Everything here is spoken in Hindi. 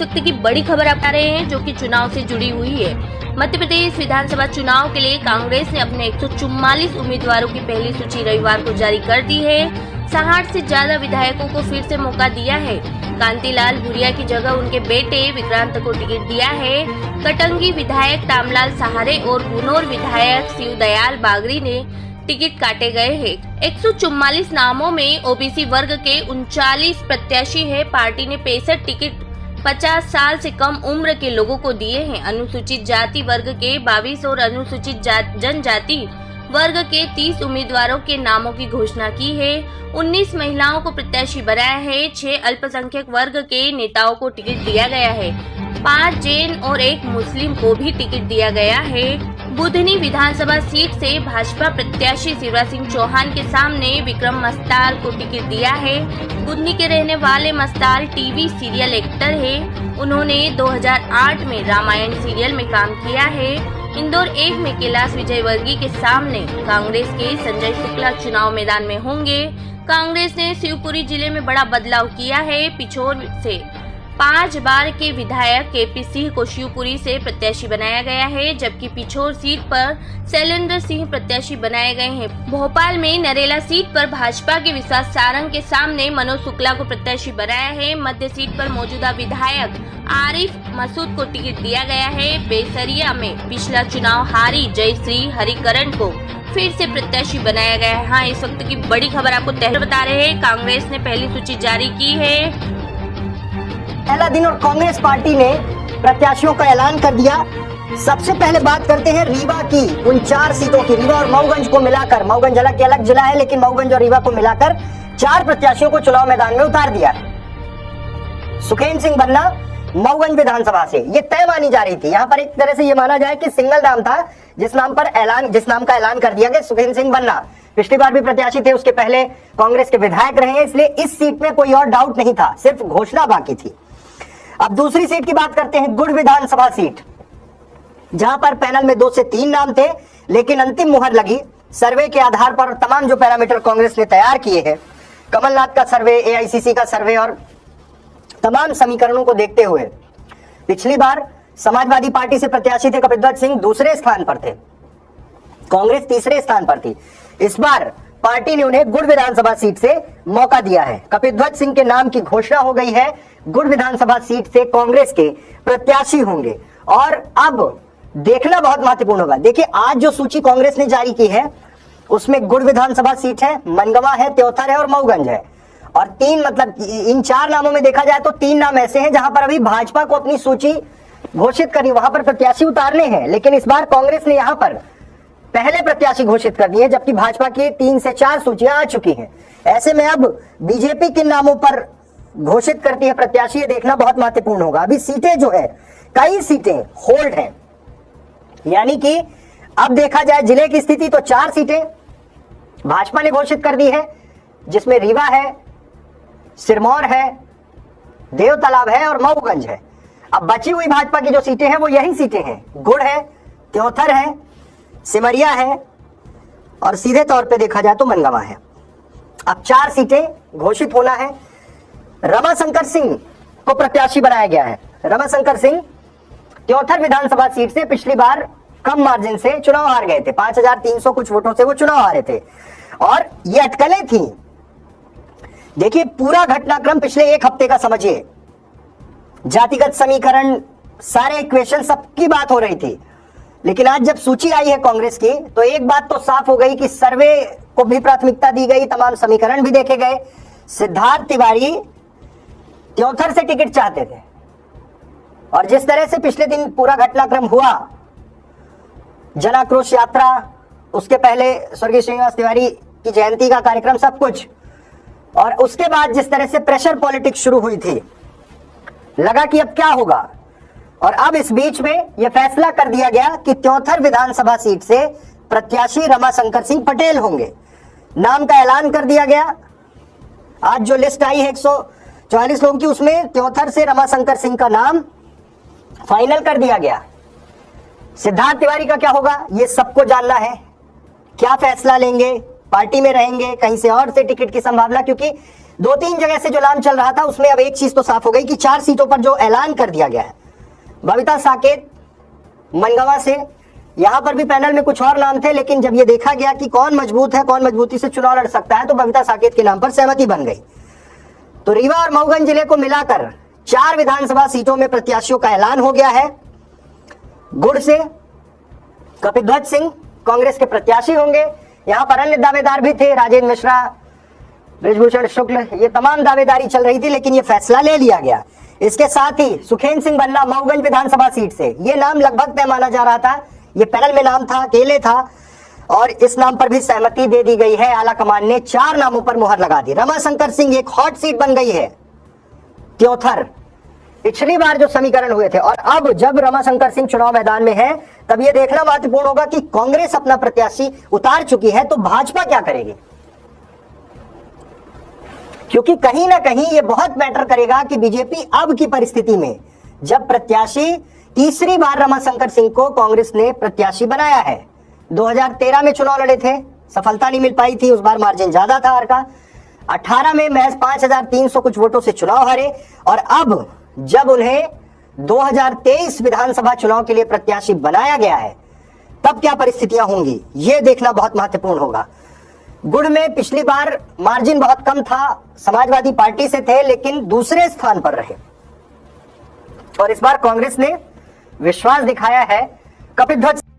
इस वक्त की बड़ी खबर आप आ रहे हैं जो कि चुनाव से जुड़ी हुई है। मध्य प्रदेश विधानसभा चुनाव के लिए कांग्रेस ने अपने 144 उम्मीदवारों की पहली सूची रविवार को जारी कर दी है। 60 से ज्यादा विधायकों को फिर से मौका दिया है। कांतिलाल भूरिया की जगह उनके बेटे विक्रांत को टिकट दिया है। कटंगी विधायक तामलाल सहारे और गुनोर विधायक शिवदयाल बागरी ने टिकट काटे गए हैं। 144 नामों में ओबीसी वर्ग के 39 प्रत्याशी है। पार्टी ने 65 टिकट 50 साल से कम उम्र के लोगों को दिए हैं। अनुसूचित जाति वर्ग के 22 और अनुसूचित जनजाति वर्ग के 30 उम्मीदवारों के नामों की घोषणा की है। 19 महिलाओं को प्रत्याशी बनाया है। 6 अल्पसंख्यक वर्ग के नेताओं को टिकट दिया गया है। 5 जैन और 1 मुस्लिम को भी टिकट दिया गया है। बुधनी विधानसभा सीट से भाजपा प्रत्याशी शिवराज सिंह चौहान के सामने विक्रम मस्ताल को टिकट दिया है। बुधनी के रहने वाले मस्ताल टीवी सीरियल एक्टर है। उन्होंने 2008 में रामायण सीरियल में काम किया है। इंदौर 1 में कैलाश विजयवर्गीय के सामने कांग्रेस के संजय शुक्ला चुनाव मैदान में होंगे। कांग्रेस ने शिवपुरी जिले में बड़ा बदलाव किया है। पिछोर से 5 बार के विधायक केपी सिंह को शिवपुरी से प्रत्याशी बनाया गया है, जबकि पिछोर सीट पर शैलेंद्र सिंह प्रत्याशी बनाए गए हैं। भोपाल में नरेला सीट पर भाजपा के विश्वास सारंग के सामने मनोज शुक्ला को प्रत्याशी बनाया है। मध्य सीट पर मौजूदा विधायक आरिफ मसूद को टिकट दिया गया है। बेसरिया में पिछला चुनाव हारी जयश्री हरिकरण को फिर से प्रत्याशी बनाया गया है। हाँ, इस वक्त की बड़ी खबर आपको बता रहे हैं। कांग्रेस ने पहली सूची जारी की है। पहला दिन और कांग्रेस पार्टी ने प्रत्याशियों का ऐलान कर दिया। सबसे पहले बात करते हैं रीवा की। उन 4 सीटों की, रीवा और मऊगंज को मिलाकर, मऊगंज अलग जिला है लेकिन मऊगंज और रीवा को मिलाकर 4 प्रत्याशियों को चुनाव मैदान में उतार दिया। सुखेंद्र सिंह बन्ना मऊगंज विधानसभा से, ये तय मानी जा रही थी। यहाँ पर एक तरह से ये माना जाए कि सिंगल नाम था जिस नाम का ऐलान कर दिया गया, सुखेंद्र सिंह बन्ना। पिछली बार भी प्रत्याशी थे, उसके पहले कांग्रेस के विधायक रहे हैं, इसलिए इस सीट में कोई और डाउट नहीं था, सिर्फ घोषणा बाकी थी। अब दूसरी सीट की बात करते हैं, गुड़ विधानसभा सीट, जहां पर पैनल में 2 से 3 नाम थे, लेकिन अंतिम मुहर लगी सर्वे के आधार पर। तमाम जो पैरामीटर कांग्रेस ने तैयार किए हैं, कमलनाथ का सर्वे, एआईसीसी का सर्वे और तमाम समीकरणों को देखते हुए, पिछली बार समाजवादी पार्टी से प्रत्याशी थे कपिध्वज सिंह, दूसरे स्थान पर थे, कांग्रेस तीसरे स्थान पर थी। इस बार पार्टी ने उन्हें गुड़ विधानसभा सीट से मौका दिया है। कपिध्वज सिंह के नाम की घोषणा हो गई है। गुड़ विधानसभा सीट से कांग्रेस के प्रत्याशी होंगे। और अब देखना बहुत महत्वपूर्ण होगा। देखिए, आज जो सूची कांग्रेस ने जारी की है उसमें गुड़ विधानसभा सीट है, मनगवा है, त्योथर है और मऊगंज है। और 3 मतलब इन 4 नामों में देखा जाए तो 3 नाम ऐसे हैं जहां पर अभी भाजपा को अपनी सूची घोषित करनी, वहां पर प्रत्याशी उतारने हैं। लेकिन इस बार कांग्रेस ने यहां पर पहले प्रत्याशी घोषित कर दिए, जबकि भाजपा की 3 से 4 सूचियां आ चुकी हैं। ऐसे में अब बीजेपी किन नामों पर घोषित करती है प्रत्याशी, ये देखना बहुत महत्वपूर्ण होगा। अभी सीटें जो है, कई सीटें होल्ड हैं, यानी कि अब देखा जाए जिले की स्थिति तो 4 सीटें भाजपा ने घोषित कर दी है, जिसमें रीवा है, सिरमौर है, देवतालाब है और मऊगंज है। अब बची हुई भाजपा की जो सीटें हैं वो यही सीटें हैं, गुड़ है, त्योथर है, सिमरिया है और सीधे तौर पे देखा जाए तो मनगवा है। अब 4 सीटें घोषित होना है। रमाशंकर सिंह को प्रत्याशी बनाया गया है। रमाशंकर सिंह त्योथर विधानसभा सीट से पिछली बार कम मार्जिन से चुनाव हार गए थे, 5300 कुछ वोटों से वो चुनाव हारे थे और ये अटकलें थी। देखिए, पूरा घटनाक्रम पिछले 1 हफ्ते का समझिए, जातिगत समीकरण, सारे इक्वेशन, सबकी बात हो रही थी। लेकिन आज जब सूची आई है कांग्रेस की तो एक बात तो साफ हो गई कि सर्वे को भी प्राथमिकता दी गई, तमाम समीकरण भी देखे गए। सिद्धार्थ तिवारी त्योथर से टिकट चाहते थे और जिस तरह से पिछले दिन पूरा घटनाक्रम हुआ, जनाक्रोश यात्रा, उसके पहले स्वर्गीय श्रीनिवास तिवारी की जयंती का कार्यक्रम, सब कुछ, और उसके बाद जिस तरह से प्रेशर पॉलिटिक्स शुरू हुई थी, लगा कि अब क्या होगा। और अब इस बीच में यह फैसला कर दिया गया कि त्योथर विधानसभा सीट से प्रत्याशी रमाशंकर सिंह पटेल होंगे। नाम का ऐलान कर दिया गया। आज जो लिस्ट आई है 144 लोगों की, उसमें त्योथर से रमाशंकर सिंह का नाम फाइनल कर दिया गया। सिद्धार्थ तिवारी का क्या होगा ये सबको जानना है। क्या फैसला लेंगे, पार्टी में रहेंगे, कहीं से और से टिकट की संभावना, क्योंकि 2-3 जगह से जो नाम चल रहा था उसमें अब एक चीज तो साफ हो गई कि 4 सीटों पर जो ऐलान कर दिया गया है, बबीता साकेत मनगांव से, यहां पर भी पैनल में कुछ और नाम थे, लेकिन जब ये देखा गया कि कौन मजबूत है, कौन मजबूती से चुनाव लड़ सकता है, तो बबीता साकेत के नाम पर सहमति बन गई। तो रीवा और मऊगंज जिले को मिलाकर 4 विधानसभा सीटों में प्रत्याशियों का ऐलान हो गया है। गुड़ से कपिध्वज सिंह कांग्रेस के प्रत्याशी होंगे। यहां पर अन्य दावेदार भी थे, राजेंद्र मिश्रा, बृजभूषण शुक्ल, ये तमाम दावेदारी चल रही थी, लेकिन ये फैसला ले लिया गया। इसके साथ ही सुखेंद्र सिंह बन्ना मऊगंज विधानसभा सीट से, ये नाम लगभग तय माना जा रहा था, ये पैनल में नाम था, अकेले था, और इस नाम पर भी सहमति दे दी गई है। आला कमान ने 4 नामों पर मुहर लगा दी। रमाशंकर सिंह एक हॉट सीट बन गई है, त्योथर, पिछली बार जो समीकरण हुए थे, और अब जब रमाशंकर सिंह चुनाव मैदान में है, तब यह देखना महत्वपूर्ण होगा कि कांग्रेस अपना प्रत्याशी उतार चुकी है, तो भाजपा क्या करेगी, क्योंकि कहीं ना कहीं यह बहुत मैटर करेगा कि बीजेपी अब की परिस्थिति में, जब प्रत्याशी तीसरी बार रमाशंकर सिंह को कांग्रेस ने प्रत्याशी बनाया है, 2013 में चुनाव लड़े थे, सफलता नहीं मिल पाई थी, उस बार मार्जिन ज्यादा था हार का, 18 में महज 5300 कुछ वोटों से चुनाव हारे, और अब जब उन्हें 2023 विधानसभा चुनाव के लिए प्रत्याशी बनाया गया है, तब क्या परिस्थितियां होंगी, यह देखना बहुत महत्वपूर्ण होगा। गुड़ में पिछली बार मार्जिन बहुत कम था, समाजवादी पार्टी से थे, लेकिन दूसरे स्थान पर रहे, और इस बार कांग्रेस ने विश्वास दिखाया है कपिध्वज